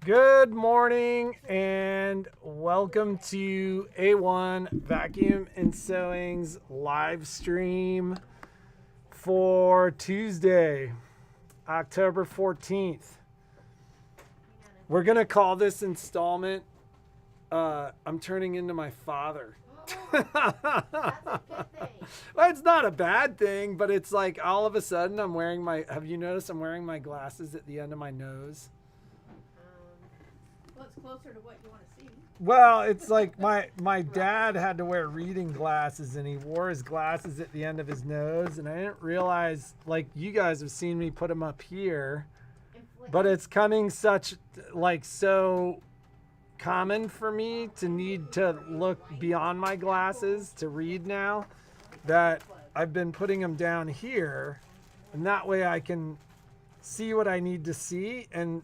Good morning and welcome to A-1 Vacuum and Sewing's live stream for Tuesday, October 14th. We're going to call this installment, I'm turning into my father. That's a good thing. Well, it's not a bad thing, but it's like all of a sudden have you noticed I'm wearing my glasses at the end of my nose? Well, it's closer to what you want to see. Well, it's like my dad had to wear reading glasses and he wore his glasses at the end of his nose, and I didn't realize, like, you guys have seen me put them up here, but it's coming so common for me to need to look beyond my glasses to read now that I've been putting them down here, and that way I can see what I need to see. And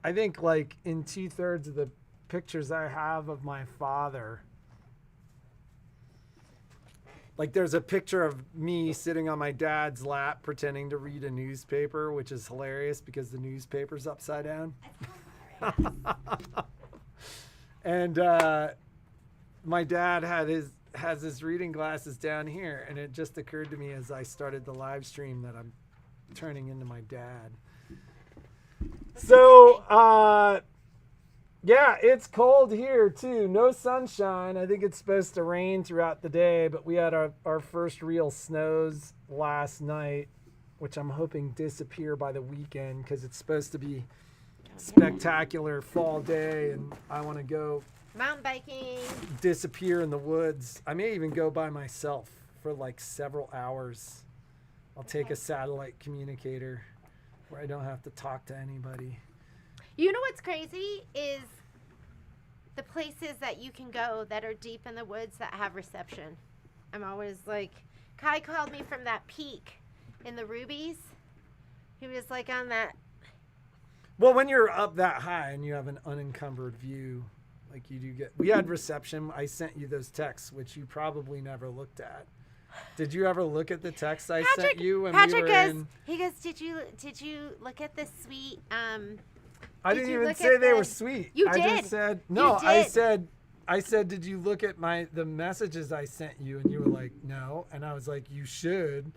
I think like in 2/3 of the pictures I have of my father, like there's a picture of me sitting on my dad's lap pretending to read a newspaper, which is hilarious because the newspaper's upside down. And my dad has his reading glasses down here, and it just occurred to me as I started the live stream that I'm turning into my dad. So, yeah, it's cold here too. No sunshine. I think it's supposed to rain throughout the day, but we had our first real snows last night, which I'm hoping disappear by the weekend because it's supposed to be spectacular fall day, and I want to go Mountain biking. disappear in the woods. I may even go by myself for like several hours. I'll take a satellite communicator where I don't have to talk to anybody. You know what's crazy is the places that you can go that are deep in the woods that have reception. I'm always like, Kai called me from that peak in the Rubies. He was like on that. Well, when you're up that high and you have an unencumbered view, like you do get, we had reception. I sent you those texts, which you probably never looked at. Did you ever look at the text I sent you when Patrick we were goes, in? he goes, did you look at this sweet, I did didn't you even look say at they were the- sweet. You I did. just said, You no, did. I said, did you look at the messages I sent you? And you were like, no. And I was like, you should.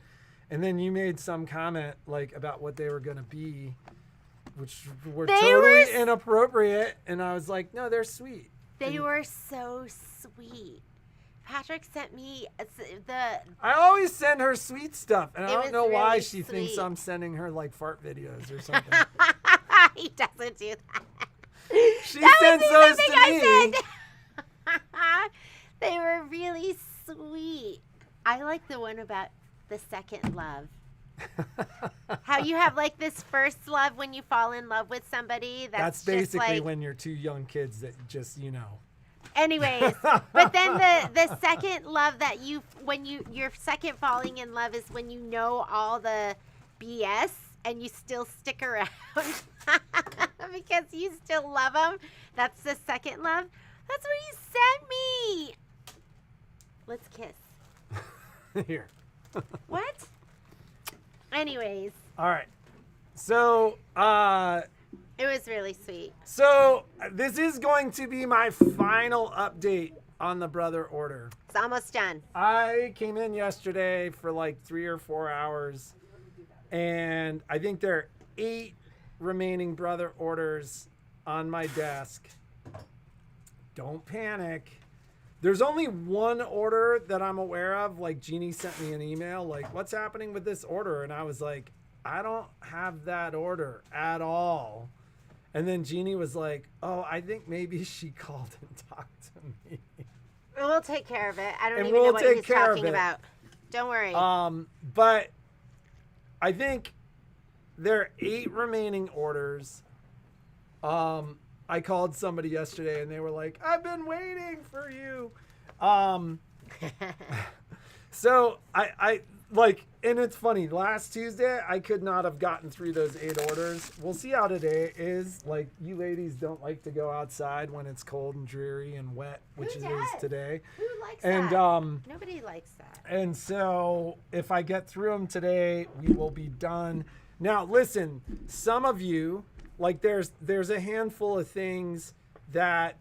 And then you made some comment like about what they were going to be, which were totally inappropriate. And I was like, no, they're sweet. They were so sweet. Patrick sent me the. I always send her sweet stuff. And I It don't was know why really she thinks sweet. I'm sending her like fart videos or something. He doesn't do that. She That sends was those the to thing me. I said. They were really sweet. I like the one about the second love. How you have like this first love when you fall in love with somebody. That's Just basically like, when you're two young kids that just, anyways, but then the second love that your second falling in love is when you know all the BS and you still stick around because you still love them. That's the second love. That's what he sent me. Let's kiss. Here. What? Anyways, All right. So, it was really sweet. this is going to be my final update on the brother order. It's almost done. I came in yesterday for like 3 or 4 hours, and I think there are 8 remaining brother orders on my desk. Don't panic. There's only one order that I'm aware of. Like, Jeannie sent me an email, like, what's happening with this order? And I was like, I don't have that order at all. And then Jeannie was like, oh, I think maybe she called and talked to me. We'll take care of it. I don't And even know we'll what take he's care of talking it. about. Don't worry. But I think there are 8 remaining orders. I called somebody yesterday and they were like, I've been waiting for you. So I like, and it's funny, last Tuesday, I could not have gotten through those 8 orders. We'll see how today is. Like, you ladies don't like to go outside when it's cold and dreary and wet, which it is does? today. Who likes And, that? Nobody likes that. And so if I get through them today, we will be done. Now, listen, some of you like there's a handful of things that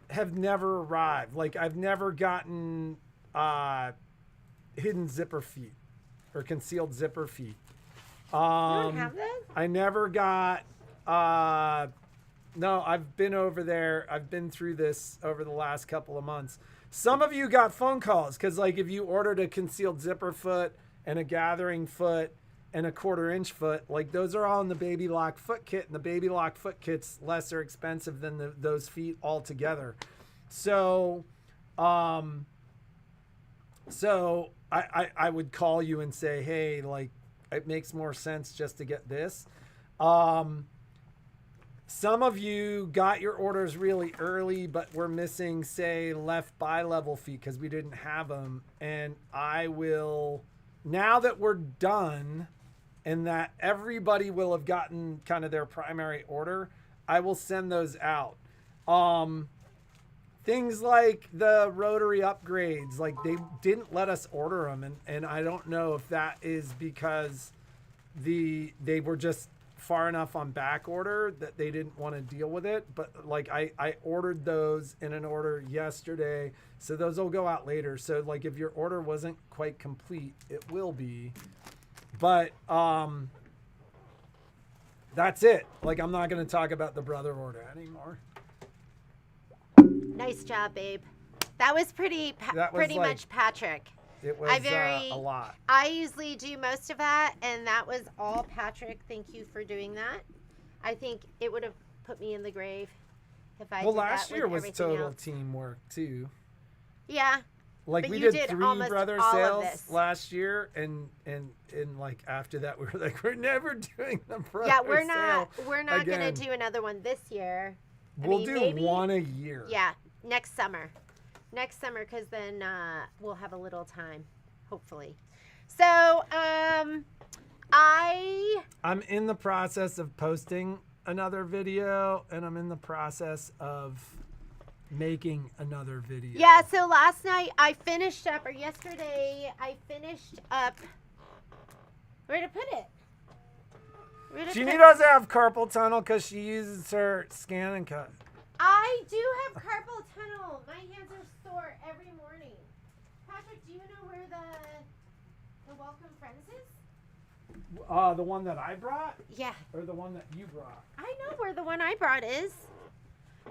have never arrived. Like I've never gotten hidden zipper feet or concealed zipper feet. You don't have that? I never got no, I've been over there. I've been through this over the last couple of months. Some of you got phone calls because, like, if you ordered a concealed zipper foot and a gathering foot and a 1/4-inch foot, like, those are all in the baby lock foot kit, and the baby lock foot kit's lesser expensive than those feet altogether. So, I would call you and say, hey, like, it makes more sense just to get this. Some of you got your orders really early, but we're missing, say, left bi-level feet because we didn't have them. And I will, now that we're done and that everybody will have gotten kind of their primary order, I will send those out. Things like the rotary upgrades, like they didn't let us order them. And I don't know if that is because they were just far enough on back order that they didn't want to deal with it. But like I ordered those in an order yesterday, so those will go out later. So like if your order wasn't quite complete, it will be. But that's it. Like I'm not going to talk about the brother order anymore. Nice job, babe. That was pretty much Patrick. It was a lot. I usually do most of that, and that was all Patrick. Thank you for doing that. I think it would have put me in the grave if I did that. Well, last year was total else. teamwork too. Yeah. Like we did 3 brother sales last year, and like after that we were like, we're never doing the brother sale. Yeah, we're not gonna do another one this year. We'll do one a year. Yeah, next summer, because then we'll have a little time, hopefully. So I'm in the process of posting another video, and I'm in the process of making another video. Yeah, so last night I finished up, or yesterday I finished up. Where to put it? She doesn't have carpal tunnel because she uses her scan and cut. I do have carpal tunnel. My hands are sore every morning. Patrick, do you know where the Welcome Friends is? The one that I brought? Yeah. Or the one that you brought? I know where the one I brought is.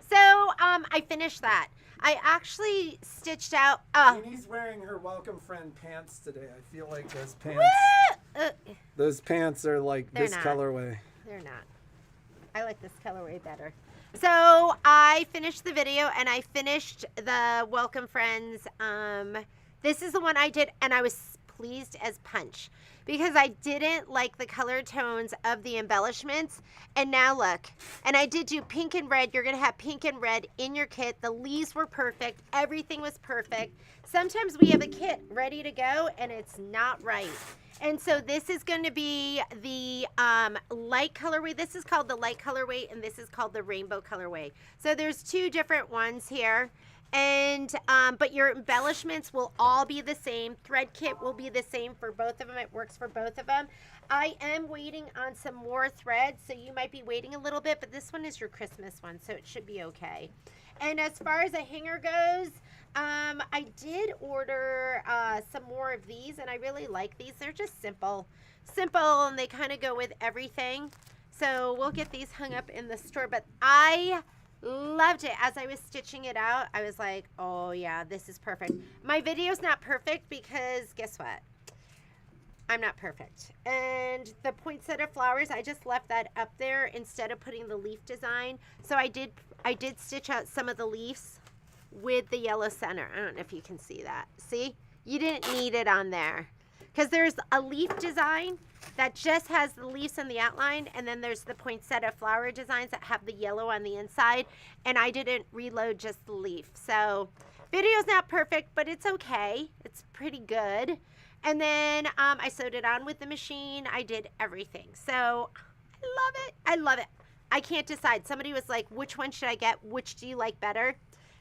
So, I finished that. I actually stitched out. Jeannie's wearing her Welcome Friend pants today. I feel like those pants. Those pants are like this colorway. They're not. I like this colorway better. So I finished the video and I finished the Welcome Friends. This is the one I did, and I was pleased as punch because I didn't like the color tones of the embellishments. And now look, and I did do pink and red. You're going to have pink and red in your kit. The leaves were perfect. Everything was perfect. Sometimes we have a kit ready to go and it's not right. And so this is going to be the light colorway. This is called the light colorway, and this is called the rainbow colorway. So there's 2 different ones here. And but your embellishments will all be the same. Thread kit will be the same for both of them. It works for both of them. I am waiting on some more threads, so you might be waiting a little bit, but this one is your Christmas one, so it should be okay. And as far as a hanger goes, I did order some more of these, and I really like these. They're just simple, and they kind of go with everything. So we'll get these hung up in the store, but I loved it. As I was stitching it out, I was like, oh yeah, this is perfect. My video's not perfect because guess what? I'm not perfect. And the poinsettia flowers, I just left that up there instead of putting the leaf design. So I did stitch out some of the leaves with the yellow center. I don't know if you can see that. See? You didn't need it on there. Because there's a leaf design that just has the leaves on the outline, and then there's the poinsettia flower designs that have the yellow on the inside, and I didn't reload just the leaf. So video's not perfect, but it's okay. It's pretty good. And then I sewed it on with the machine. I did everything. So I love it. I love it. I can't decide. Somebody was like, which one should I get? Which do you like better?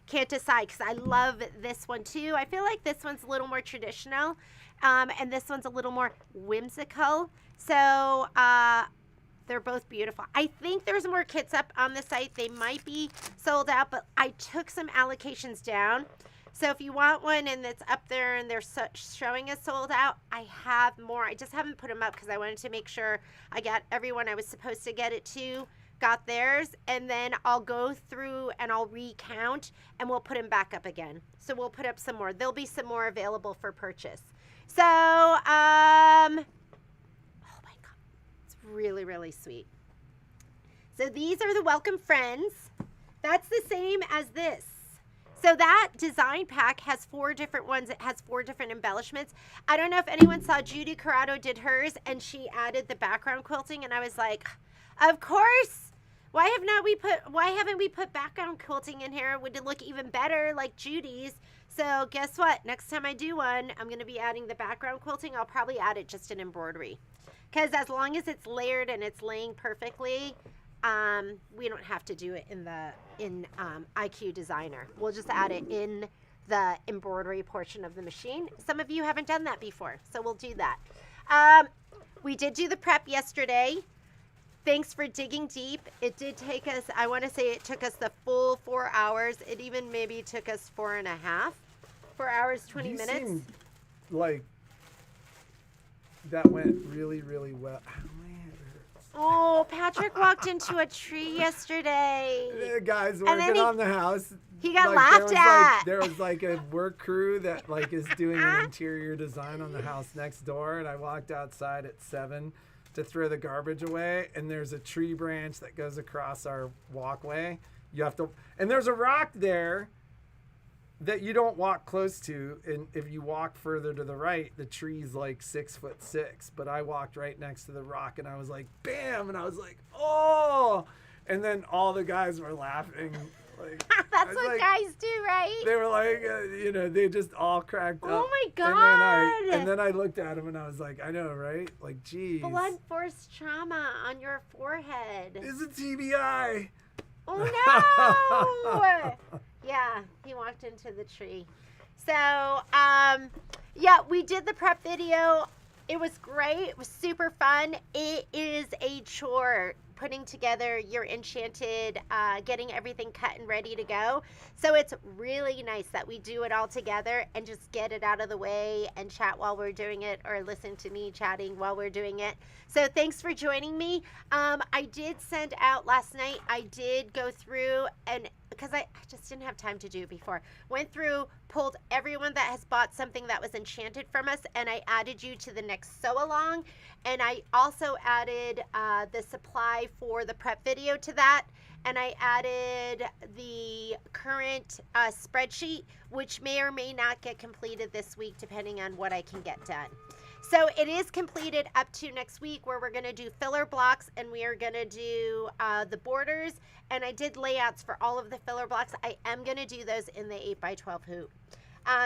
Can't decide because I love this one too. I feel like this one's a little more traditional. And this one's a little more whimsical. So They're both beautiful. I think there's more kits up on the site. They might be sold out, but I took some allocations down. So if you want one and it's up there and they're showing as sold out, I have more. I just haven't put them up because I wanted to make sure I got everyone I was supposed to get it to, got theirs, and then I'll go through and I'll recount and we'll put them back up again. So we'll put up some more. There'll be some more available for purchase. So, oh my God, it's really, really sweet. So these are the welcome friends. That's the same as this. So that design pack has 4 different ones. It has 4 different embellishments. I don't know if anyone saw Judy Corrado did hers and she added the background quilting, and I was like, of course. Why haven't we put background quilting in here? Would it look even better like Judy's? So guess what? Next time I do one, I'm going to be adding the background quilting. I'll probably add it just in embroidery. Because as long as it's layered and it's laying perfectly, we don't have to do it in IQ Designer. We'll just add it in the embroidery portion of the machine. Some of you haven't done that before, so we'll do that. We did do the prep yesterday. Thanks for digging deep. It did take us, I want to say it took us the full 4 hours. It even maybe took us 4.5. 4 hours, 20 minutes. Seemed like that went really, really well. Oh, Patrick walked into a tree yesterday. The guys working on the house. He got laughed at. There was like a work crew that like is doing an interior design on the house next door, and I walked outside at 7 to throw the garbage away, and there's a tree branch that goes across our walkway. You have to, and there's a rock there that you don't walk close to, and if you walk further to the right, the tree's like 6'6", but I walked right next to the rock, and I was like, bam, and I was like, oh, and then all the guys were laughing. Like, that's what guys do, right? They were like, they just all cracked up. Oh my God. And then I looked at him and I was like, I know, right? Like, geez. Blood force trauma on your forehead. It's a TBI. Oh no. Yeah, he walked into the tree. So, yeah, we did the prep video. It was great. It was super fun. It is a chore putting together your Enchanted, getting everything cut and ready to go. So it's really nice that we do it all together and just get it out of the way and chat while we're doing it, or listen to me chatting while we're doing it. So thanks for joining me. I did send out last night, I did go through, and because I just didn't have time to do it before, went through, pulled everyone that has bought something that was Enchanted from us, and I added you to the next sew along. And I also added the supply for the prep video to that. And I added the current spreadsheet, which may or may not get completed this week, depending on what I can get done. So it is completed up to next week, where we're going to do filler blocks, and we are going to do the borders. And I did layouts for all of the filler blocks. I am going to do those in the 8x12 hoop.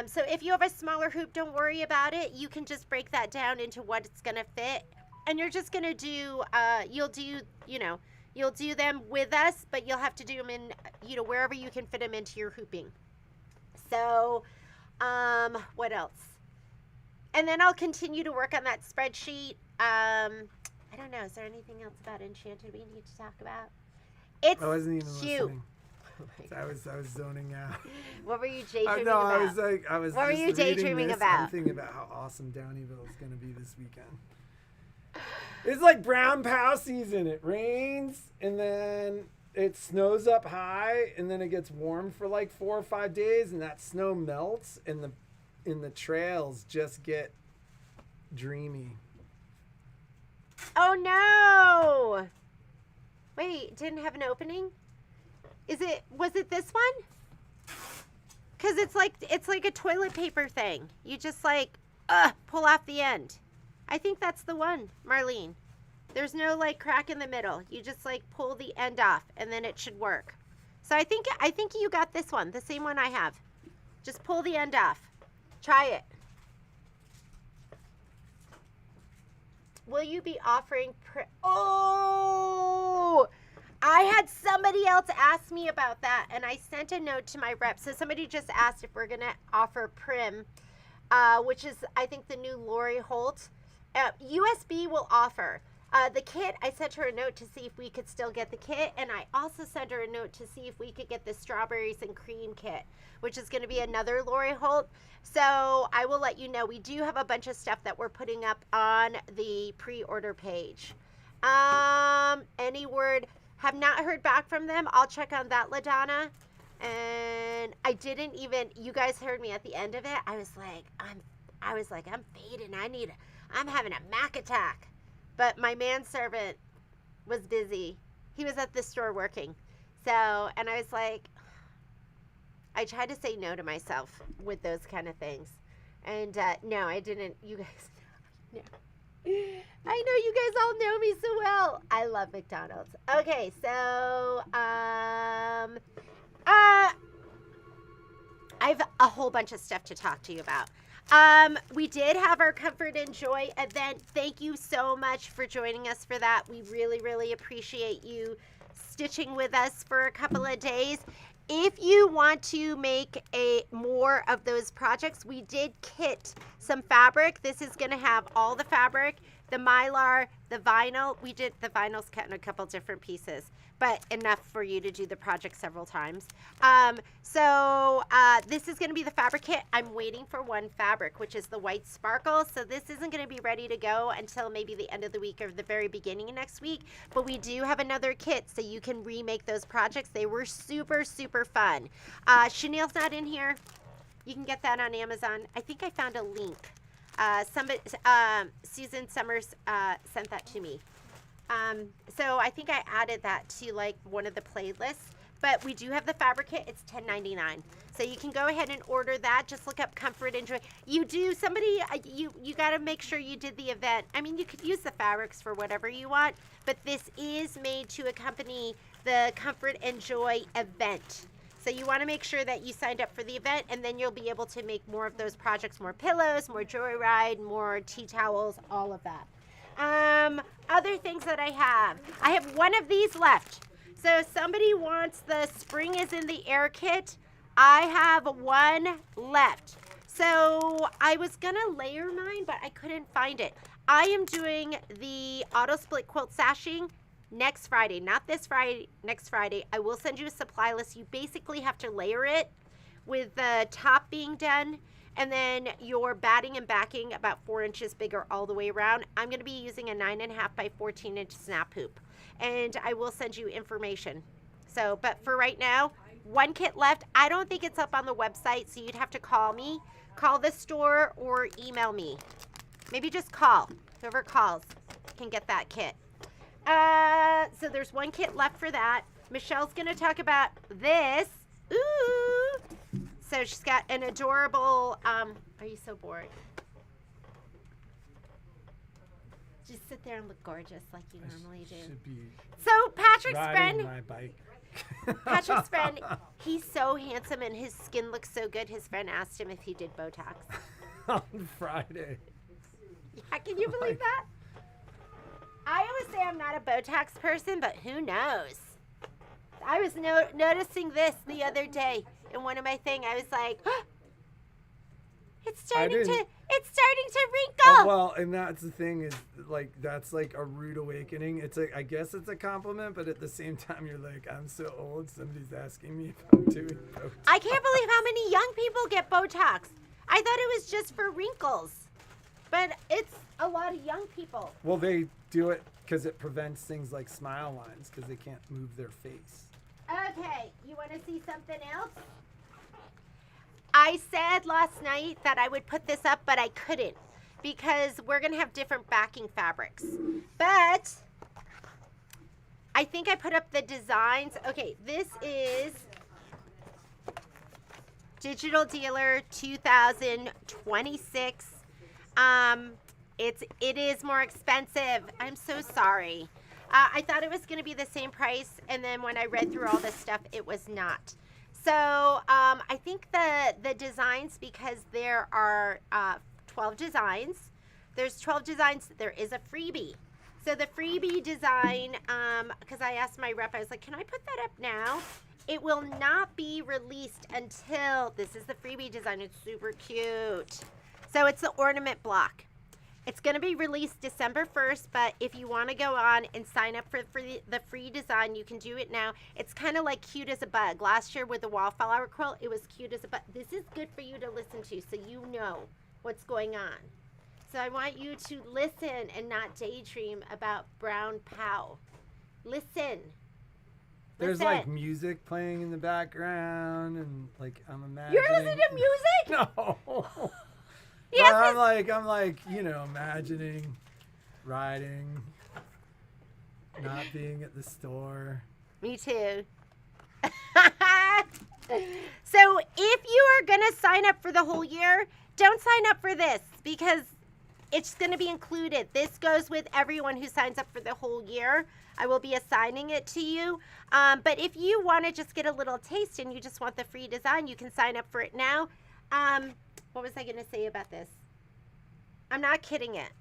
So if you have a smaller hoop, don't worry about it. You can just break that down into what it's going to fit. And you're just going to do, you'll do them with us, but you'll have to do them in, wherever you can fit them into your hooping. So, what else? And then I'll continue to work on that spreadsheet. I don't know. Is there anything else about Enchanted we need to talk about? It's I wasn't even cute. listening. I was zoning out. What were you daydreaming no, about? I was. What were you daydreaming about? I'm thinking about how awesome Downeyville is going to be this weekend. It's like brown pow season. It rains and then it snows up high, and then it gets warm for like 4 or 5 days, and that snow melts, and the trails just get dreamy. Oh no! Wait, it didn't have an opening? Was it this one? Because it's like a toilet paper thing. You just pull off the end. I think that's the one, Marlene. There's no crack in the middle. You just pull the end off, and then it should work. So I think you got this one, the same one I have. Just pull the end off. Try it. Will you be offering Oh! I had somebody else ask me about that, and I sent a note to my rep. So somebody just asked if we're going to offer Prim, which is, I think, the new Lori Holt. USB will offer. The kit, I sent her a note to see if we could still get the kit, and I also sent her a note to see if we could get the strawberries and cream kit, which is going to be another Lori Holt. So I will let you know. We do have a bunch of stuff that we're putting up on the pre-order page. Any word? Have not heard back from them. I'll check on that, LaDonna. And I didn't even, you guys heard me at the end of it. I was like, I'm fading. I'm having a Mac attack. But my manservant was busy. He was at the store working. So, and I was like, I tried to say no to myself with those kind of things. And no, I didn't. You guys, no. I know you guys all know me so well. I love McDonald's. Okay, so, I have a whole bunch of stuff to talk to you about. We did have our Comfort and Joy event. Thank you so much for joining us for that. We really, really appreciate you stitching with us for a couple of days. If you want to make more of those projects, we did kit some fabric. This is going to have all the fabric, the mylar, the vinyl. We did the vinyl's cut in a couple different pieces, but enough for you to do the project several times. This is going to be the fabric kit. I'm waiting for one fabric, which is the white sparkle. So this isn't going to be ready to go until maybe the end of the week or the very beginning of next week. But we do have another kit so you can remake those projects. They were super, super fun. Chenille's not in here. You can get that on Amazon. I think I found a link. Susan Summers sent that to me. So I think I added that to like one of the playlists. But we do have the fabric kit. It's $10.99. So you can go ahead and order that. Just look up Comfort and Joy. You do, somebody, you got to make sure you did the event. I mean, you could use the fabrics for whatever you want, but this is made to accompany the Comfort and Joy event. So you want to make sure that you signed up for the event, and then you'll be able to make more of those projects, more pillows, more Joyride, more tea towels, all of that. Other things that I have one of these left. So if somebody wants the Spring is in the Air kit, I have one left. So I was going to layer mine, but I couldn't find it. I am doing the auto split quilt sashing next Friday, not this Friday, next Friday. I will send you a supply list. You basically have to layer it with the top being done, and then your batting and backing about 4 inches bigger all the way around. I'm going to be using a 9.5 by 14 inch snap hoop, and I will send you information. So, but for right now, one kit left. I don't think it's up on the website, so you'd have to call me, call the store, or email me. Maybe just call. Whoever calls can get that kit. So there's one kit left for that. Michelle's going to talk about this. Ooh. So she's got an adorable, are you so bored? Just sit there and look gorgeous like you normally do. Should be So Patrick's riding friend, my bike. Patrick's friend, he's so handsome and his skin looks so good. His friend asked him if he did Botox. On Friday. Yeah, can you believe that? I always say I'm not a Botox person, but who knows? I was noticing this the other day in one of my things. I was like, it's starting to wrinkle. Oh, well, and that's the thing is, like, that's like a rude awakening. It's like, I guess it's a compliment, but at the same time, you're like, I'm so old. Somebody's asking me if I'm doing Botox. I can't believe how many young people get Botox. I thought it was just for wrinkles, but it's a lot of young people. Well, they do it because it prevents things like smile lines because they can't move their face. Okay, you want to see something else? I said last night that I would put this up, but I couldn't because we're going to have different backing fabrics. But I think I put up the designs. Okay, this is Digital Dealer 2026. It is more expensive. I'm so sorry. I thought it was going to be the same price, and then when I read through all this stuff, it was not. So I think the designs, because there are 12 designs, there's 12 designs, there is a freebie. So the freebie design, because I asked my rep, I was like, can I put that up now? It will not be released until, this is the freebie design, it's super cute. So it's the ornament block. It's going to be released December 1st, but if you want to go on and sign up for the free design, you can do it now. It's kind of like Cute as a Bug. Last year with the wallflower quilt, it was Cute as a Bug. This is good for you to listen to so you know what's going on. So I want you to listen and not daydream about brown pow. Listen. There's like music playing in the background, and like I'm imagining. You're listening to music? No. Yes, I'm like, imagining riding, not being at the store. Me too. So if you are going to sign up for the whole year, don't sign up for this because it's going to be included. This goes with everyone who signs up for the whole year. I will be assigning it to you. But if you want to just get a little taste and you just want the free design, you can sign up for it now. What was I going to say about this? I'm not kidding it.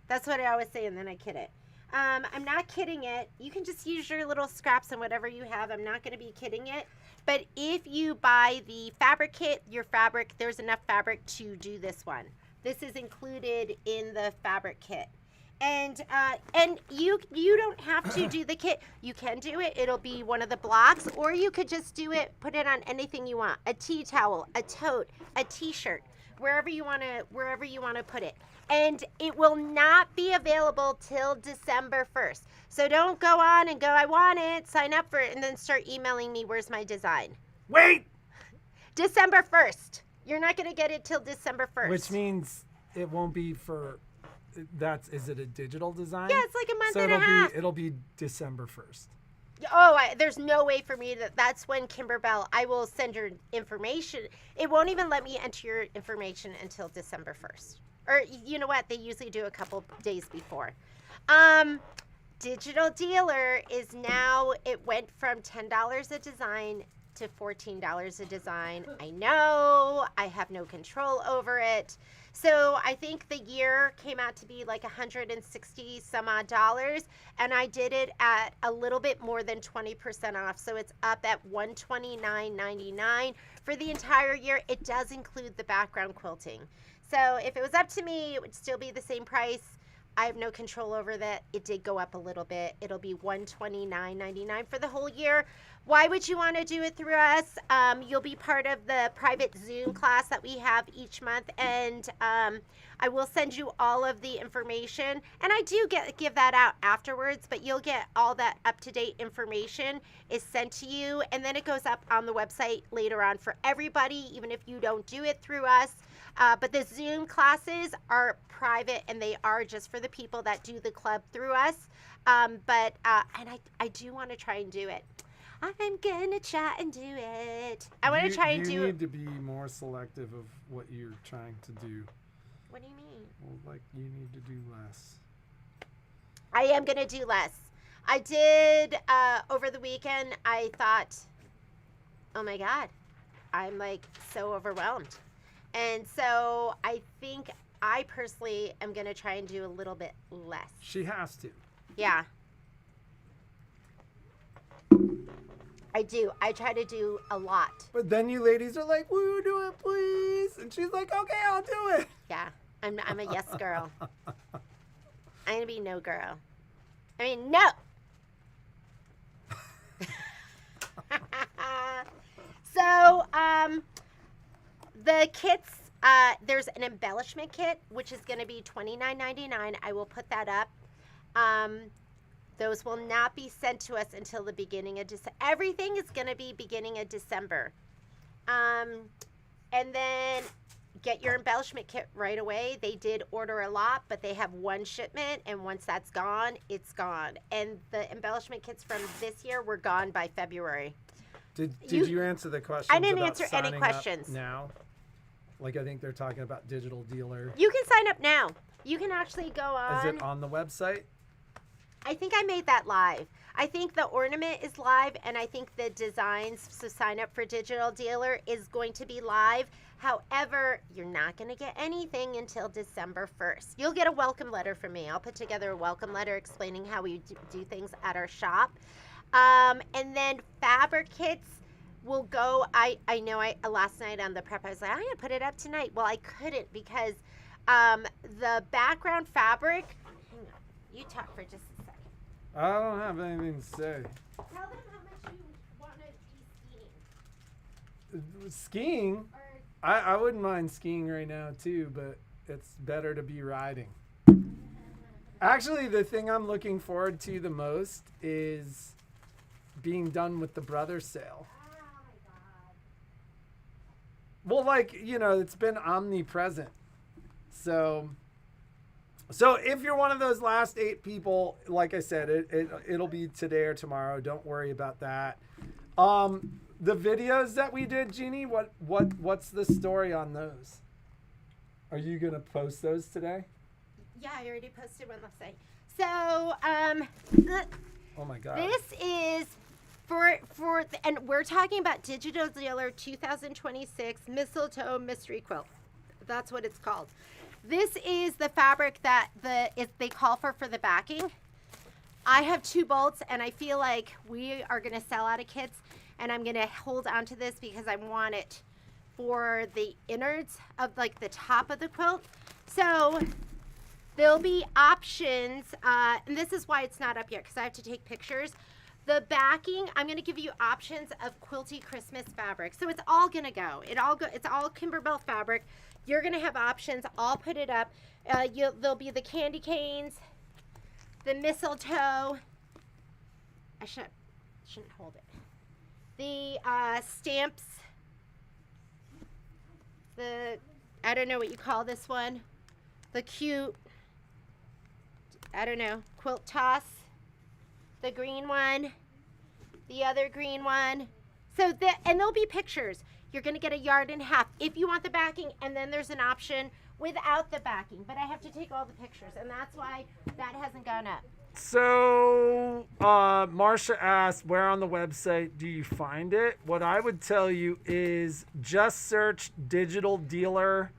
That's what I always say, and then I kid it. I'm not kidding it. You can just use your little scraps and whatever you have. I'm not going to be kidding it. But if you buy the fabric kit, your fabric, there's enough fabric to do this one. This is included in the fabric kit. And you don't have to do the kit. You can do it. It'll be one of the blocks, or you could just do it, put it on anything you want. A tea towel, a tote, a t-shirt, wherever you want to put it. And it will not be available till December 1st. So don't go on and go, I want it, sign up for it, and then start emailing me, where's my design? Wait! December 1st. You're not going to get it till December 1st. Which means it won't be for... is it a digital design? Yeah, it's like a month and a half. It'll be December 1st. Oh, there's no way for me that's when Kimberbell, I will send your information. It won't even let me enter your information until December 1st. Or you know what? They usually do a couple days before. Digital Dealer is now, it went from $10 a design to $14 a design. I know, I have no control over it. So I think the year came out to be like 160 some odd dollars, and I did it at a little bit more than 20% off. So it's up at $129.99 for the entire year. It does include the background quilting. So if it was up to me, it would still be the same price. I have no control over that. It did go up a little bit. It'll be $129.99 for the whole year. Why would you want to do it through us? You'll be part of the private Zoom class that we have each month, and I will send you all of the information. And I do give that out afterwards, but you'll get all that up-to-date information is sent to you, and then it goes up on the website later on for everybody, even if you don't do it through us. But the Zoom classes are private, and they are just for the people that do the club through us. And I do want to try and do it. I'm gonna try and do it. I want to try and do it. You need to be more selective of what you're trying to do. What do you mean? Well, like, you need to do less. I am gonna do less. I did over the weekend. I thought, oh my God, I'm like so overwhelmed. And so I think I personally am going to try and do a little bit less. She has to. Yeah. I do. I try to do a lot. But then you ladies are like, will you do it, please? And she's like, okay, I'll do it. Yeah. I'm a yes girl. I'm going to be no girl. I mean, no. So, the kits, there's an embellishment kit, which is going to be $29.99. I will put that up. Those will not be sent to us until the beginning of December. Everything is going to be beginning of December. And then get your embellishment kit right away. They did order a lot, but they have one shipment, and once that's gone, it's gone. And the embellishment kits from this year were gone by February. Did you answer the question? I didn't answer any questions. Now? Like, I think they're talking about Digital Dealer. You can sign up now. You can actually go on. Is it on the website? I think I made that live. I think the ornament is live, and I think the designs to sign up for Digital Dealer is going to be live. However, you're not going to get anything until December 1st. You'll get a welcome letter from me. I'll put together a welcome letter explaining how we do things at our shop. And then fabric kits will go. I know last night on the prep, I was like, I'm going to put it up tonight. Well, I couldn't because The background fabric. Hang on. You talk for just a second. I don't have anything to say. Tell them how much you want to be skiing. Skiing? Or I wouldn't mind skiing right now too, but it's better to be riding. Actually, the thing I'm looking forward to the most is being done with the Brothers sale. oh my God. Well, like, you know, it's been omnipresent. So if you're one of those last 8 people, like I said, it'll be today or tomorrow. Don't worry about that. The videos that we did, Jeannie, what's the story on those? Are you going to post those today? Yeah, I already posted one last night. So, Oh my God. this is and we're talking about Digital Dealer 2026 Mistletoe Mystery Quilt. That's what it's called. This is the fabric that they call for the backing. I have 2 bolts, and I feel like we are going to sell out of kits, and I'm going to hold on to this because I want it for the innards of like the top of the quilt. So there'll be options, and this is why it's not up yet because I have to take pictures. The backing, I'm going to give you options of quilty Christmas fabric. So it's all going to go. It's all Kimberbell fabric. You're going to have options. I'll put it up. There'll be the candy canes, the mistletoe. I shouldn't hold it. The stamps. I don't know what you call this one. The cute, I don't know, quilt toss. The green one. The other green one. So and there'll be pictures. You're going to get a 1.5 yards if you want the backing, and then there's an option without the backing. But I have to take all the pictures, and that's why that hasn't gone up. So, Marsha asked, where on the website do you find it? What I would tell you is just search Digital Dealer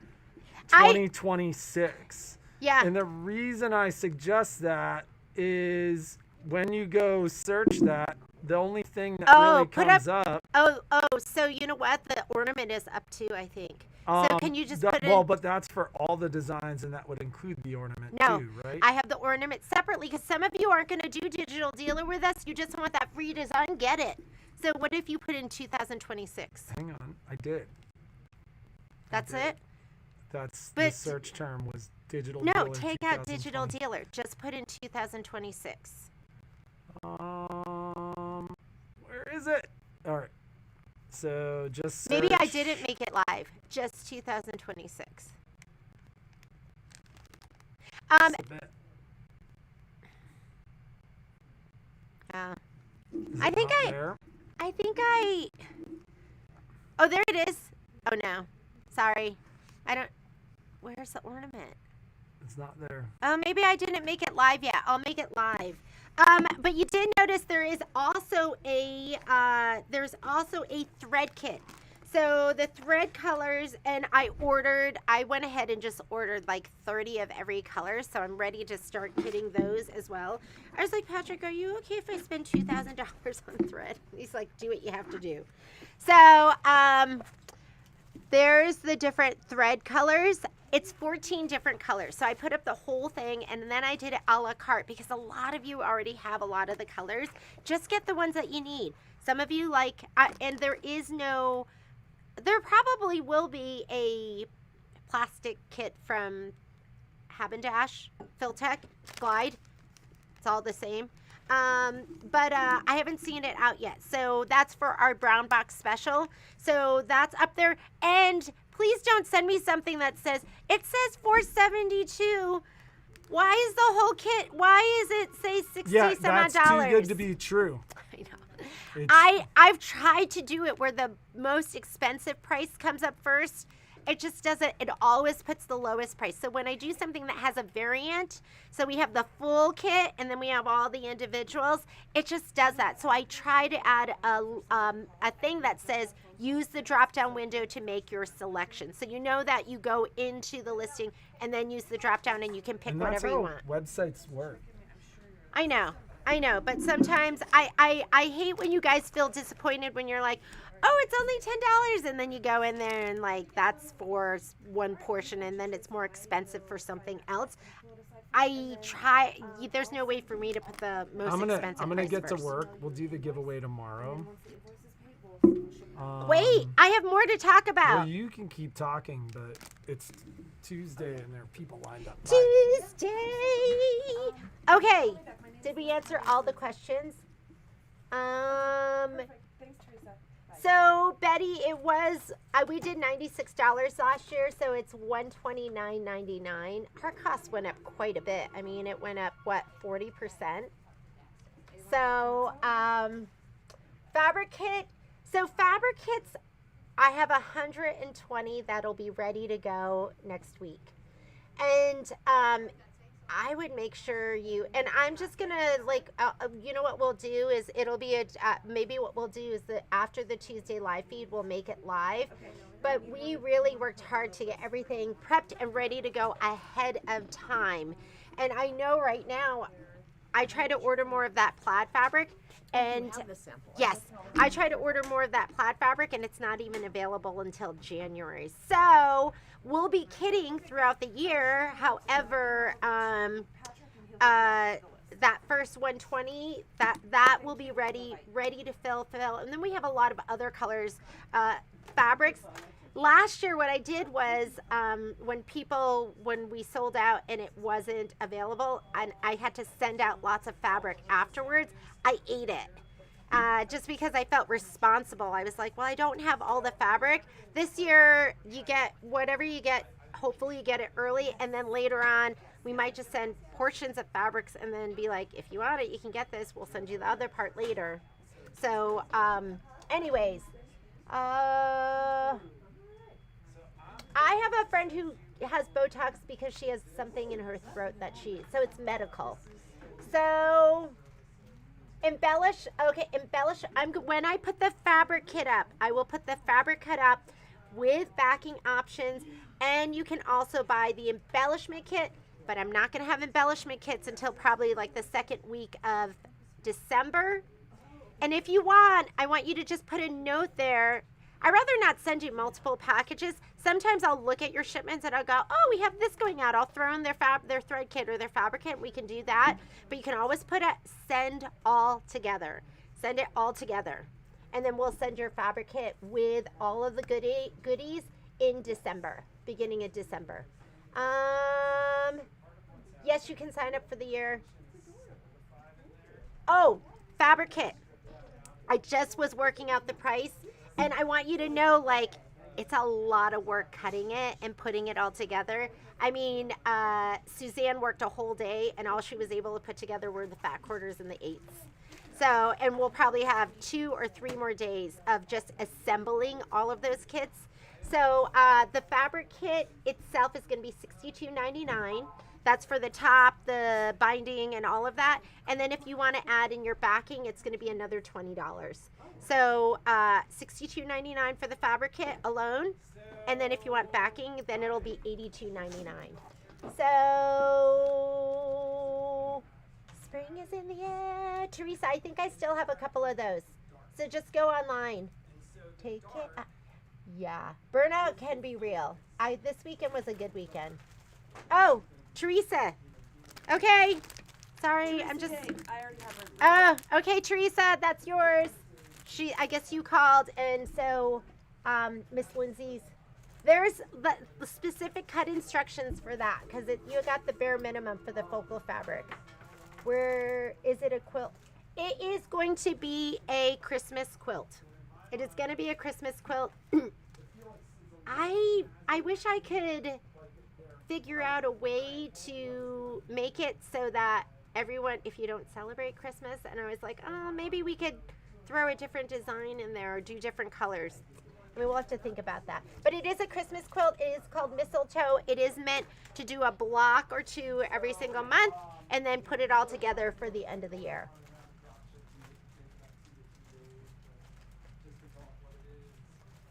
2026. Yeah. And the reason I suggest that is when you go search that, the only thing that really comes up. So you know what? The ornament is up too, I think. So can you just put it? Well, but that's for all the designs, and that would include the ornament too, right? I have the ornament separately because some of you aren't going to do Digital Dealer with us. You just want that free design. Get it. So what if you put in 2026? Hang on, I did. That's it? The search term was Digital No, Dealer. take out Digital Dealer. Just put in 2026. Where is it? All right. So just search. Maybe I didn't make it live. Just 2026. Submit. I think oh, there it is. Oh no, sorry. Where's the ornament? It's not there. Oh, maybe I didn't make it live yet. I'll make it live. But you did notice there is also a thread kit. So the thread colors, and I went ahead and just ordered like 30 of every color. So I'm ready to start kitting those as well. I was like, Patrick, are you okay if I spend $2,000 on thread? He's like, do what you have to do. So there's the different thread colors. It's 14 different colors. So I put up the whole thing, and then I did it a la carte because a lot of you already have a lot of the colors. Just get the ones that you need. Some of you like, and there probably will be a plastic kit from Habendash, Filtech, Glide. It's all the same. But I haven't seen it out yet. So that's for our brown box special. So that's up there. And please don't send me something that says, it says $472. Why is the whole kit, why is it say $60 some odd dollars? Yeah, that's too good to be true. I know. I've tried to do it where the most expensive price comes up first. It just doesn't, it always puts the lowest price. So when I do something that has a variant, so we have the full kit and then we have all the individuals, it just does that. So I try to add a thing that says use the drop down window to make your selection. So you know that you go into the listing and then use the drop down and you can pick whatever you want. Websites work. I know, but sometimes I hate when you guys feel disappointed when you're like, oh, it's only $10. And then you go in there and like, that's for one portion. And then it's more expensive for something else. There's no way for me to put the most expensive I'm gonna price get first. to work. We'll do the giveaway tomorrow. Wait, I have more to talk about. Well, you can keep talking, but it's Tuesday and there are people lined up. Tuesday. Okay. Did we answer all the questions? So Betty, it was we did $96 last year, so it's $129.99. Our cost went up quite a bit. I mean, it went up 40%. So fabric kit. So fabric kits, I have 120 that'll be ready to go next week, and I would make sure you, and I'm just gonna like, you know what we'll do is it'll be maybe what we'll do is that after the Tuesday live feed, we'll make it live. But we really worked hard to get everything prepped and ready to go ahead of time. And I know right now, I try to order more of that plaid fabric. And yes, I try to order more of that plaid fabric, and it's not even available until January. So we'll be kidding throughout the year. However, that first 120, that will be ready to fill. And then we have a lot of other colors, fabrics. Last year, what I did was when we sold out and it wasn't available, and I had to send out lots of fabric afterwards, I ate it. Just because I felt responsible. I was like, well, I don't have all the fabric. This year, you get whatever you get. Hopefully you get it early, and then later on, we might just send portions of fabrics and then be like, if you want it, you can get this. We'll send you the other part later. So, anyways, I have a friend who has Botox because she has something in her throat so it's medical. So embellish. When I put the fabric kit up, I will put the fabric kit up with backing options, and you can also buy the embellishment kit, but I'm not going to have embellishment kits until probably like the second week of December. And if you want, I want you to just put a note there. I'd rather not send you multiple packages. Sometimes I'll look at your shipments and I'll go, oh, we have this going out. I'll throw in their thread kit or their fabric kit. We can do that. But you can always put send all together. Send it all together. And then we'll send your fabric kit with all of the goodies in December, beginning of December. Yes, you can sign up for the year. Oh, fabric kit. I just was working out the price. And I want you to know, like, it's a lot of work cutting it and putting it all together. I mean, Suzanne worked a whole day, and all she was able to put together were the fat quarters and the 8s. So, and we'll probably have 2 or 3 more days of just assembling all of those kits. So, the fabric kit itself is going to be $62.99. That's for the top, the binding, and all of that. And then if you want to add in your backing, it's going to be another $20. So $62.99 for the fabric kit alone. And then if you want backing, then it'll be $82.99. So spring is in the air. Teresa, I think I still have a couple of those. So just go online. Take it. Yeah. Burnout can be real. This weekend was a good weekend. Oh, Teresa. Okay. Sorry, Teresa I'm just. I already have her. Oh, okay, Teresa, that's yours. I guess you called, and so Miss Lindsay's. There's the specific cut instructions for that because you got the bare minimum for the focal fabric. Where is it a quilt? It is going to be a Christmas quilt. It is going to be a Christmas quilt. I wish I could figure out a way to make it so that everyone, if you don't celebrate Christmas, and I was like, oh, maybe we could throw a different design in there or do different colors. I mean, we'll have to think about that. But it is a Christmas quilt. It is called Mistletoe. It is meant to do a block or 2 every single month and then put it all together for the end of the year.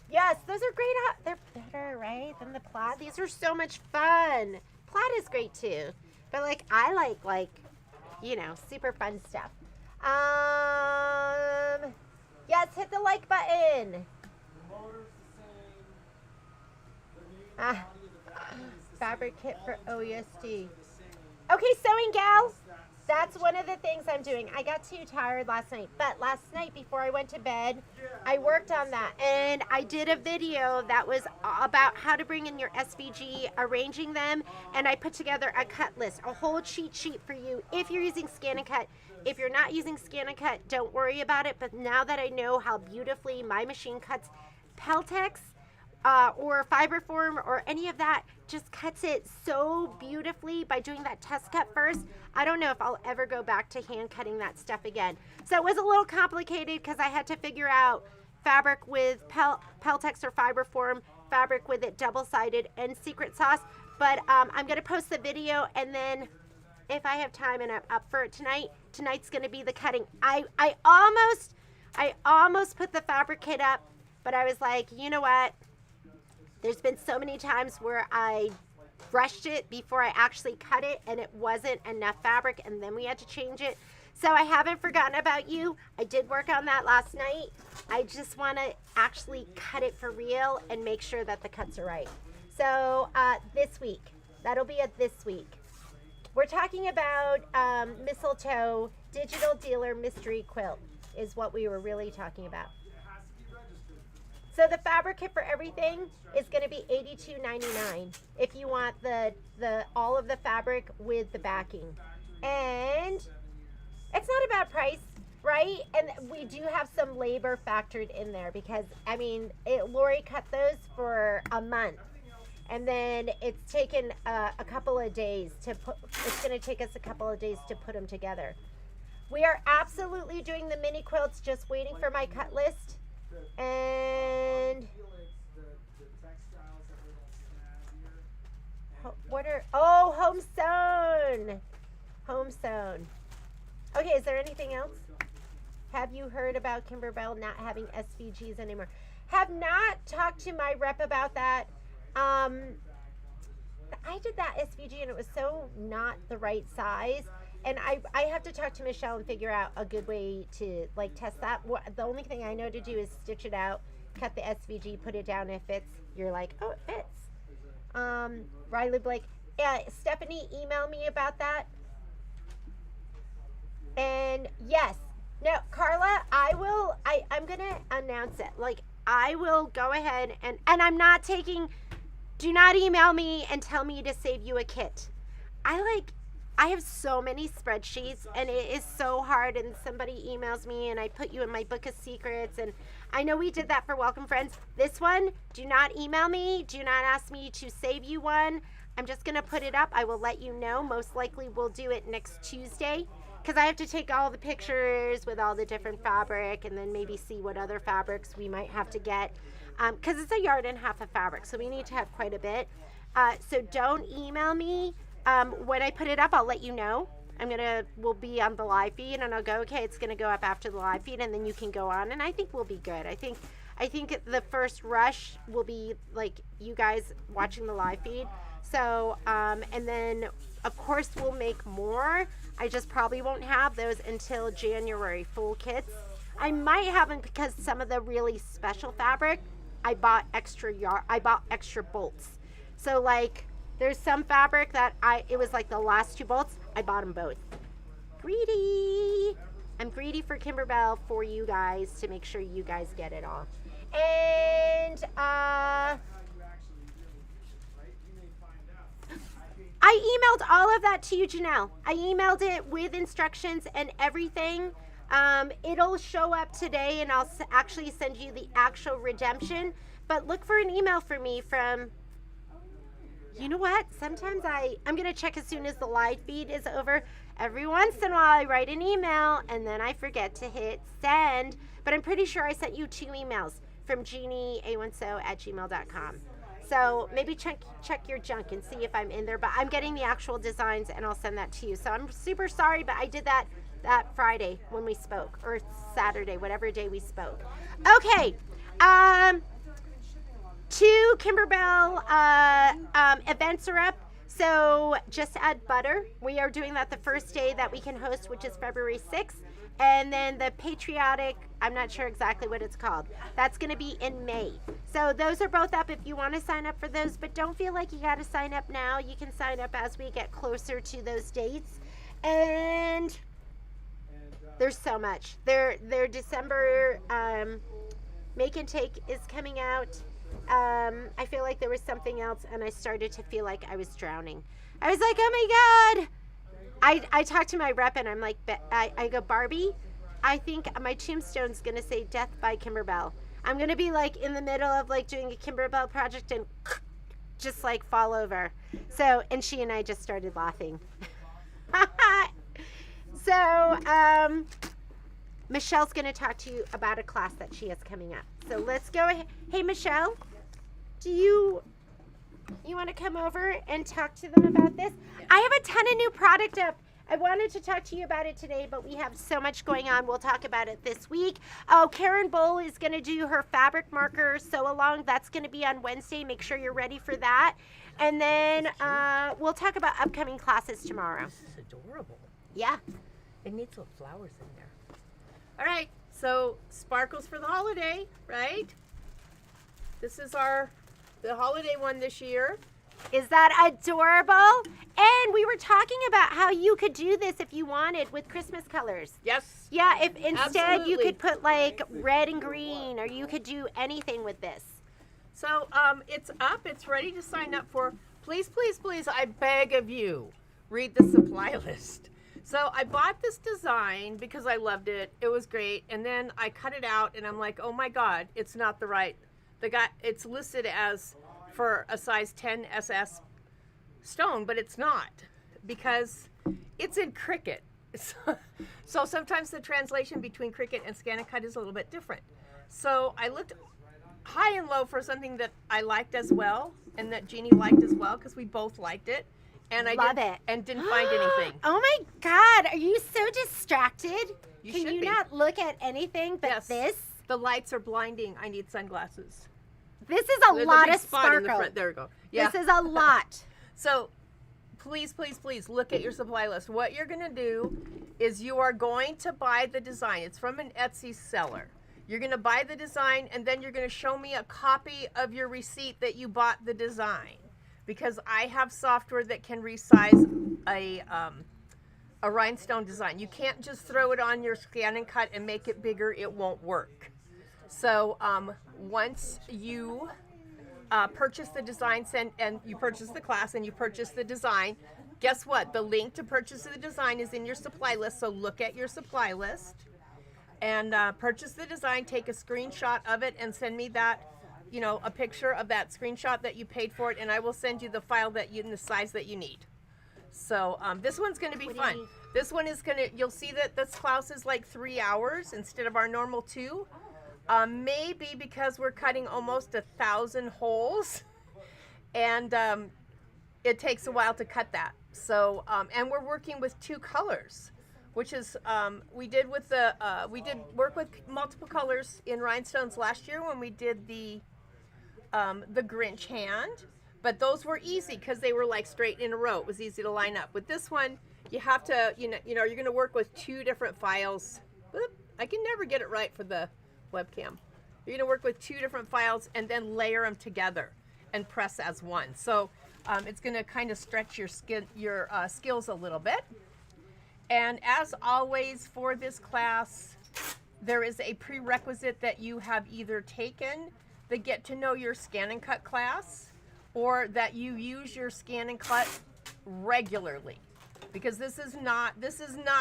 Yes, those are great. They're better, right, than the plaid. These are so much fun. Plaid is great too. But I like, super fun stuff. Yes, hit the like button. Ah, fabric kit for OESD. Okay, sewing gal. That's one of the things I'm doing. I got too tired last night, but last night before I went to bed, I worked on that, and I did a video that was about how to bring in your SVG, arranging them, and I put together a cut list, a whole cheat sheet for you if you're using Scan and Cut. If you're not using Scan and Cut, don't worry about it, but now that I know how beautifully my machine cuts Peltex, or Fiberform or any of that, just cuts it so beautifully by doing that test cut first. I don't know if I'll ever go back to hand cutting that stuff again. So it was a little complicated because I had to figure out fabric with Peltex or Fiberform, fabric with it double-sided, and secret sauce. But I'm going to post the video, and then if I have time and I'm up for it tonight's going to be the cutting. I almost put the fabric kit up, but I was like, you know what? There's been so many times where I brushed it before I actually cut it and it wasn't enough fabric, and then we had to change it. So I haven't forgotten about you. I did work on that last night. I just want to actually cut it for real and make sure that the cuts are right. So this week, that'll be it this week. We're talking about Mistletoe Digital Dealer Mystery Quilt is what we were really talking about. So the fabric kit for everything is going to be $82.99 if you want the all of the fabric with the backing. And it's not a bad price, right? And we do have some labor factored in there because, I mean, Lori cut those for a month. And then it's taken a couple of days to put, it's going to take us a couple of days to put them together. We are absolutely doing the mini quilts, just waiting for my cut list. And what are, oh, home sewn. Okay, is there anything else? Have you heard about Kimberbell not having SVGs anymore? Have not talked to my rep about that. I did that SVG and it was so not the right size. And I have to talk to Michelle and figure out a good way to like test that. The only thing I know to do is stitch it out, cut the SVG, put it down. If it fits, you're like, oh, it fits. Riley Blake, Stephanie emailed me about that. And yes, no, Carla, I'm going to announce it. Like, I will go ahead and I'm not taking, do not email me and tell me to save you a kit. I have so many spreadsheets and it is so hard, and somebody emails me and I put you in my book of secrets, and I know we did that for Welcome Friends. This one, do not email me. Do not ask me to save you one. I'm just going to put it up. I will let you know. Most likely we'll do it next Tuesday because I have to take all the pictures with all the different fabric and then maybe see what other fabrics we might have to get because it's 1.5 yards of fabric, so we need to have quite a bit. So don't email me. When I put it up, I'll let you know. We'll be on the live feed and I'll go, okay, it's going to go up after the live feed and then you can go on, and I think we'll be good. I think the first rush will be like you guys watching the live feed. So, and then of course we'll make more. I just probably won't have those until January, full kits. I might have them because some of the really special fabric, I bought extra bolts. So like, there's some fabric that it was like the last 2 bolts. I bought them both. Greedy. I'm greedy for Kimberbell for you guys to make sure you guys get it all. And I emailed all of that to you, Janelle. I emailed it with instructions and everything. It'll show up today and I'll actually send you the actual redemption. But look for an email from me from... You know what? Sometimes I'm going to check as soon as the live feed is over. Every once in a while I write an email and then I forget to hit send. But I'm pretty sure I sent you 2 emails from Jeannie A1so@gmail.com. So maybe check your junk and see if I'm in there. But I'm getting the actual designs and I'll send that to you. So I'm super sorry, but I did that Friday when we spoke, or Saturday, whatever day we spoke. Okay. 2 Kimberbell events are up. So just add butter. We are doing that the first day that we can host, which is February 6th. And then the patriotic, I'm not sure exactly what it's called. That's going to be in May. So those are both up if you want to sign up for those, but don't feel like you got to sign up now. You can sign up as we get closer to those dates. And there's so much. Their December Make and Take is coming out. I feel like there was something else, and I started to feel like I was drowning. I was like, oh my God. I talked to my rep, and I'm like, I go, Barbie, I think my tombstone's going to say Death by Kimberbell. I'm going to be like in the middle of like doing a Kimberbell project and just like fall over. So, and she and I just started laughing. So, Michelle's going to talk to you about a class that she has coming up. So let's go ahead. Hey, Michelle, do you want to come over and talk to them about this? I have a ton of new product up. I wanted to talk to you about it today, but we have so much going on. We'll talk about it this week. Oh, Karen Bull is going to do her fabric marker sew along. That's going to be on Wednesday. Make sure you're ready for that. And then we'll talk about upcoming classes tomorrow. This is adorable. Yeah. It needs little flowers in there. All right, so sparkles for the holiday, right? This is the holiday one this year. Is that adorable? And we were talking about how you could do this if you wanted with Christmas colors. Yes. Yeah, if instead you Absolutely. could put like red and green, or you could do anything with this. So it's up. It's ready to sign up for. Please, please, please, I beg of you, read the supply list. So I bought this design because I loved it. It was great. And then I cut it out, and I'm like, oh my God, it's not the right. It's listed as for a size 10 SS stone, but it's not, because it's in Cricut. So sometimes the translation between Cricut and Scan and Cut is a little bit different. So I looked high and low for something that I liked as well, and that Jeannie liked as well, because we both liked it. And I Love it. And didn't find anything. Oh my God, are you so distracted? You Can should you be. not look at anything but Yes. this? The lights are blinding. I need sunglasses. This is a There's lot big of spot in the sparkle. front. There we go. Yeah. This is a lot. So please, please, please look at your supply list. What you're going to do is you are going to buy the design. It's from an Etsy seller. You're going to buy the design, and then you're going to show me a copy of your receipt that you bought the design, because I have software that can resize a rhinestone design. You can't just throw it on your Scan and Cut and make it bigger. It won't work. So once you purchase the design, and you purchase the class and you purchase the design, guess what? The link to purchase the design is in your supply list. So look at your supply list and purchase the design. Take a screenshot of it and send me that, a picture of that screenshot that you paid for it, and I will send you the file in the size that you need. So this one's going to be fun. This one is you'll see that this class is like 3 hours instead of our normal 2. Maybe because we're cutting almost 1,000 holes, and it takes a while to cut that. So, and we're working with 2 colors, which is we did work with multiple colors in rhinestones last year when we did the Grinch hand, but those were easy because they were like straight in a row. It was easy to line up. With this one, you have to, you're going to work with 2 different files. Oop, I can never get it right for the webcam. You're going to work with 2 different files and then layer them together and press as one. So it's going to kind of stretch your skills a little bit. And as always for this class, there is a prerequisite that you have either taken the Get to Know Your Scan and Cut class, or that you use your Scan and Cut regularly. Because this is not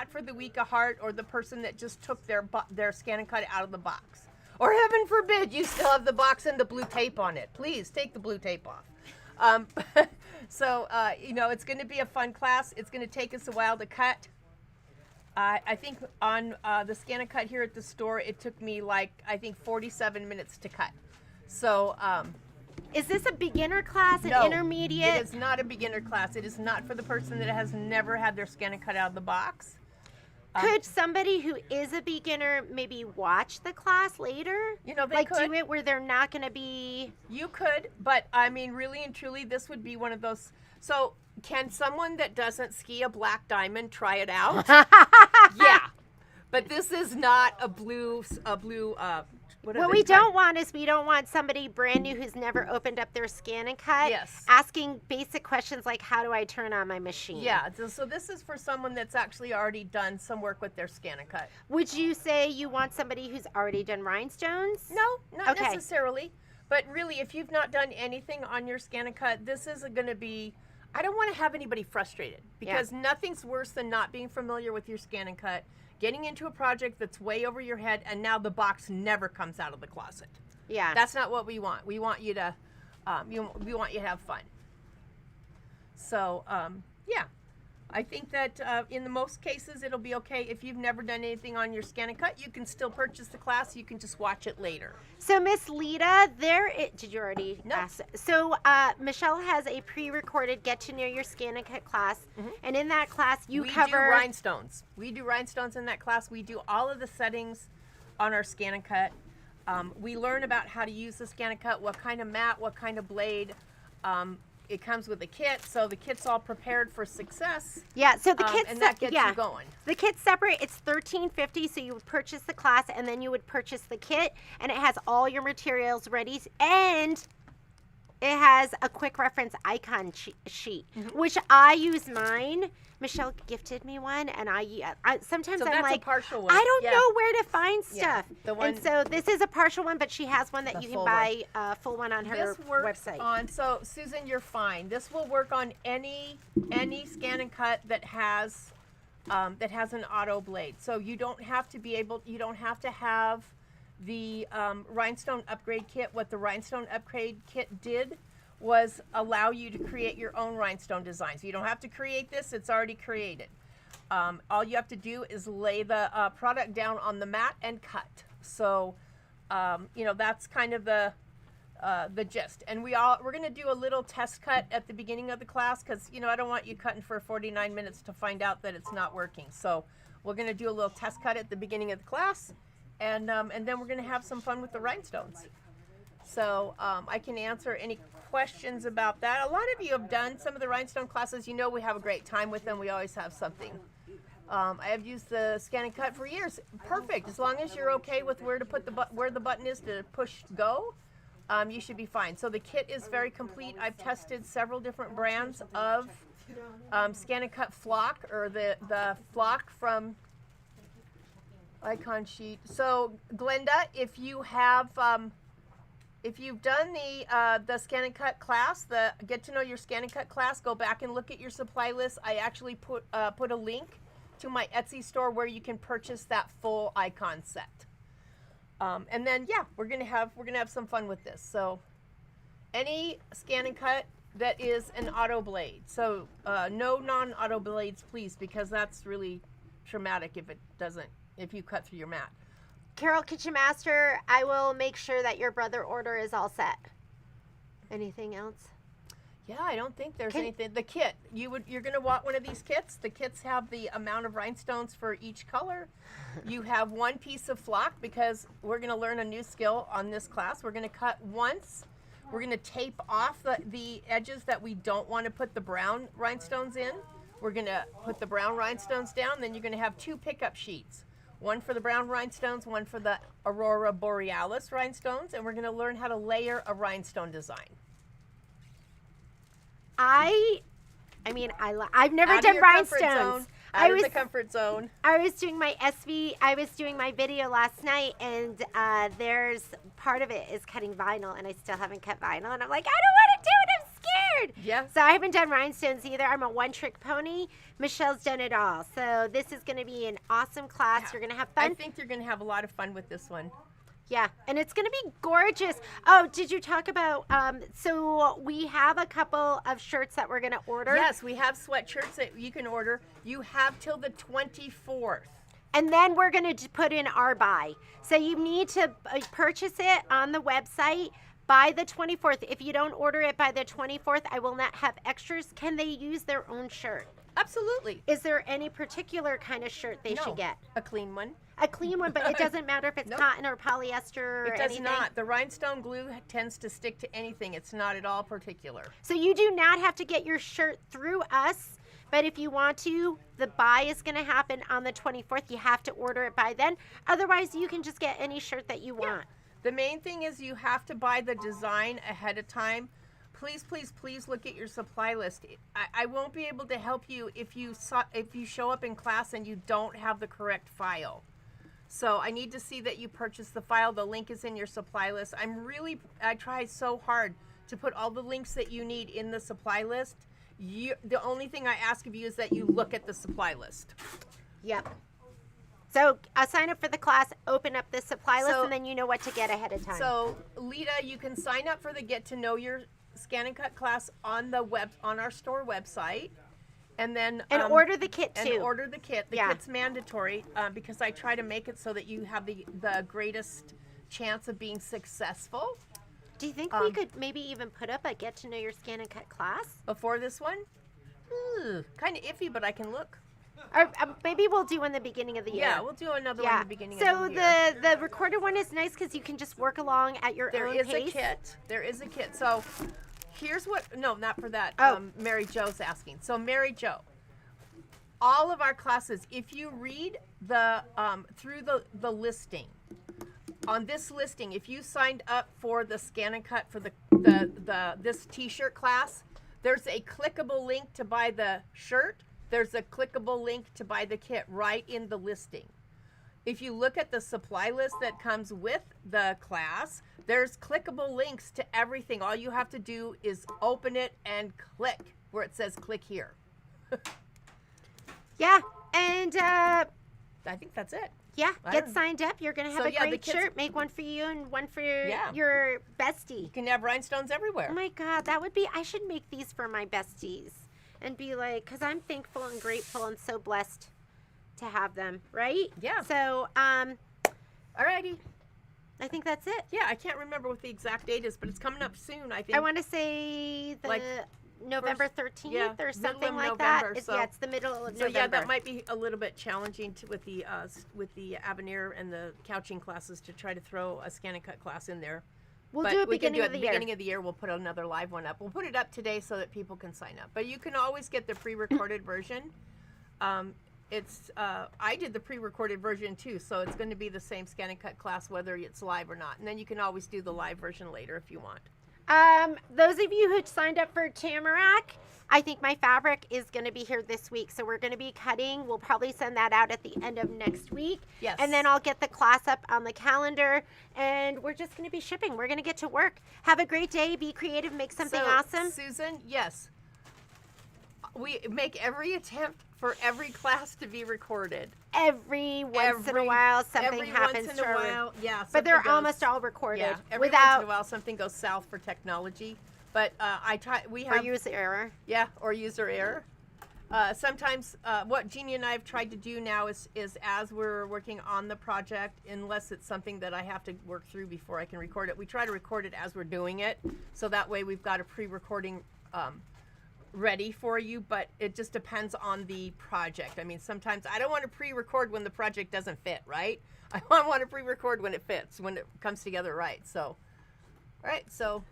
for the weak of heart or the person that just took their Scan and Cut out of the box. Or heaven forbid, you still have the box and the blue tape on it. Please take the blue tape off. So it's going to be a fun class. It's going to take us a while to cut. I think on the Scan and Cut here at the store, it took me 47 minutes to cut. So Is this a beginner class, an no, intermediate? It is not a beginner class. It is not for the person that has never had their Scan and Cut out of the box. Could somebody who is a beginner maybe watch the class later? They do could. it where they're not going to be... You could, but I mean, really and truly, this would be one of those. So can someone that doesn't ski a black diamond try it out? Yeah. But this is not a blue. What we don't want is we don't want somebody brand new who's never opened up their scan and cut Yes. asking basic questions like, how do I turn on my machine? Yeah, so this is for someone that's actually already done some work with their scan and cut. Would you say you want somebody who's already done rhinestones? No, not Okay. necessarily. But really, if you've not done anything on your scan and cut, this is going to be, I don't want to have anybody frustrated because nothing's worse than not being familiar with your scan and cut, getting into a project that's way over your head, and now the box never comes out of the closet. Yeah. That's not what we want. We want you to, we want you to have fun. So, yeah. I think that in the most cases it'll be okay. If you've never done anything on your scan and cut, you can still purchase the class. You can just watch it later. So Miss Lita, did you already No. ask? So Michelle has a pre-recorded Get to Know Your Scan and Cut class, and in that class you We cover do rhinestones. We do rhinestones in that class. We do all of the settings on our scan and cut. We learn about how to use the scan and cut, what kind of mat, what kind of blade. It comes with a kit, so the kit's all prepared for success. Yeah, so the kit's and that gets you going. The kit's separate. It's $13.50, so you would purchase the class and then you would purchase the kit, and it has all your materials ready, and it has a quick reference icon sheet, which I use mine. Michelle gifted me one, and I sometimes So I'm that's like, a partial one. I don't Yeah. know where to find Yeah, stuff. the one- And so this is a partial one, but she has one that The you can full buy a full one on her This works website. on, so Susan, you're fine. This will work on any scan and cut that has an auto blade. So you don't have to have the Rhinestone upgrade kit. What the Rhinestone upgrade kit did was allow you to create your own rhinestone designs. You don't have to create this, it's already created. All you have to do is lay the product down on the mat and cut. So, that's kind of the gist. And we're going to do a little test cut at the beginning of the class because, I don't want you cutting for 49 minutes to find out that it's not working. So we're going to do a little test cut at the beginning of the class, and then we're going to have some fun with the rhinestones. So I can answer any questions about that. A lot of you have done some of the rhinestone classes. We have a great time with them. We always have something. I have used the scan and cut for years. Perfect. As long as you're okay with where the button is to push go, you should be fine. So the kit is very complete. I've tested several different brands of scan and cut flock, or the flock from Icon Sheet. So Glenda, if you've done the scan and cut class, the Get to Know Your Scan and Cut class, go back and look at your supply list. I actually put a link to my Etsy store where you can purchase that full icon set. And then we're gonna have some fun with this. So any scan and cut that is an auto blade. So no non-auto blades, please, because that's really traumatic if you cut through your mat. Carol Kitchen Master, I will make sure that your brother order is all set. Anything else? Yeah, I don't think there's anything. The kit, you're gonna want one of these kits. The kits have the amount of rhinestones for each color. You have one piece of flock because we're gonna learn a new skill on this class. We're gonna cut once. We're gonna tape off the edges that we don't want to put the brown rhinestones in. We're gonna put the brown rhinestones down. Then you're gonna have two pickup sheets. One for the brown rhinestones, one for the Aurora Borealis rhinestones, and we're going to learn how to layer a rhinestone design. I've never done rhinestones. Out of the comfort zone. I was doing my video last night, and there's part of it is cutting vinyl, and I still haven't cut vinyl, and I'm like, I don't want to do it, I'm scared. Yeah. So I haven't done rhinestones either. I'm a one-trick pony. Michelle's done it all. So this is going to be an awesome class. Yeah. You're going to have fun. I think you're going to have a lot of fun with this one. Yeah, and it's going to be gorgeous. Oh, did you talk about, so we have a couple of shirts that we're going to order. Yes, we have sweatshirts that you can order. You have till the 24th. And then we're going to put in our buy. So you need to purchase it on the website by the 24th. If you don't order it by the 24th, I will not have extras. Can they use their own shirt? Absolutely. Is there any particular kind of shirt they should get? A clean one. A clean one, but it doesn't matter if it's cotton or polyester or anything. It does anything? not. The rhinestone glue tends to stick to anything. It's not at all particular. So you do not have to get your shirt through us, But if you want to, the buy is going to happen on the 24th. You have to order it by then. Otherwise, you can just get any shirt that you want. The main thing is you have to buy the design ahead of time. Please, please, please look at your supply list. I won't be able to help you if you show up in class and you don't have the correct file. So I need to see that you purchase the file. The link is in your supply list. I tried so hard to put all the links that you need in the supply list. The only thing I ask of you is that you look at the supply list. Yep. So sign up for the class, open up the supply list, and then you know what to get ahead of time. So Lita, you can sign up for the Get to Know Your Scan and Cut class on our store website, and then order the kit too. And order the kit. The kit's mandatory because I try to make it so that you have the greatest chance of being successful. Do you think we could maybe even put up a Get to Know Your Scan and Cut class? Before this one? Kind of iffy, but I can look. Or maybe we'll do in the beginning of the year. Yeah, we'll do another one in the beginning of the year. So the recorded one is nice because you can just work along at your own pace. There is a kit. So here's what, no, not for that. Mary Jo's asking. So Mary Jo, all of our classes, if you read through the listing, on this listing, if you signed up for the Scan and Cut for this t-shirt class, there's a clickable link to buy the shirt. There's a clickable link to buy the kit right in the listing. If you look at the supply list that comes with the class, there's clickable links to everything. All you have to do is open it and click where it says click here. Yeah, and I think that's it. Yeah, get signed up. You're going to have a great shirt. Make one for you and one for your bestie. You can have rhinestones everywhere. Oh my God, I should make these for my besties and be like, because I'm thankful and grateful and so blessed to have them, right? Yeah. So, alrighty. I think that's it. Yeah, I can't remember what the exact date is, but it's coming up soon, I think. I want to say November 13th or something like November, that. So, it's the middle of November. So yeah, that might be a little bit challenging with the Avenir and the couching classes to try to throw a Scan and Cut class in there. We'll do it beginning of the year. Beginning of the year, we'll put another live one up. We'll put it up today so that people can sign up. But you can always get the pre-recorded version. I did the pre-recorded version too, so it's going to be the same Scan and Cut class whether it's live or not. And then you can always do the live version later if you want. Those of you who signed up for Tamarack, I think my fabric is going to be here this week. So we're going to be cutting. We'll probably send that out at the end of next week. Yes. And then I'll get the class up on the calendar. And we're just going to be shipping. We're going to get to work. Have a great day. Be creative. Make something awesome. Susan, yes. We make every attempt for every class to be recorded. Every once in a while, something happens. Every once in a while, yeah. But they're almost all recorded. Yeah, every once in a while, something goes south for technology. But or user error. Yeah, or user error. Sometimes what Jeannie and I have tried to do now is as we're working on the project, unless it's something that I have to work through before I can record it, we try to record it as we're doing it. So that way we've got a pre-recording ready for you, but it just depends on the project. I mean, sometimes I don't want to pre-record when the project doesn't fit, right? I want to pre-record when it fits, when it comes together right. So, all right, so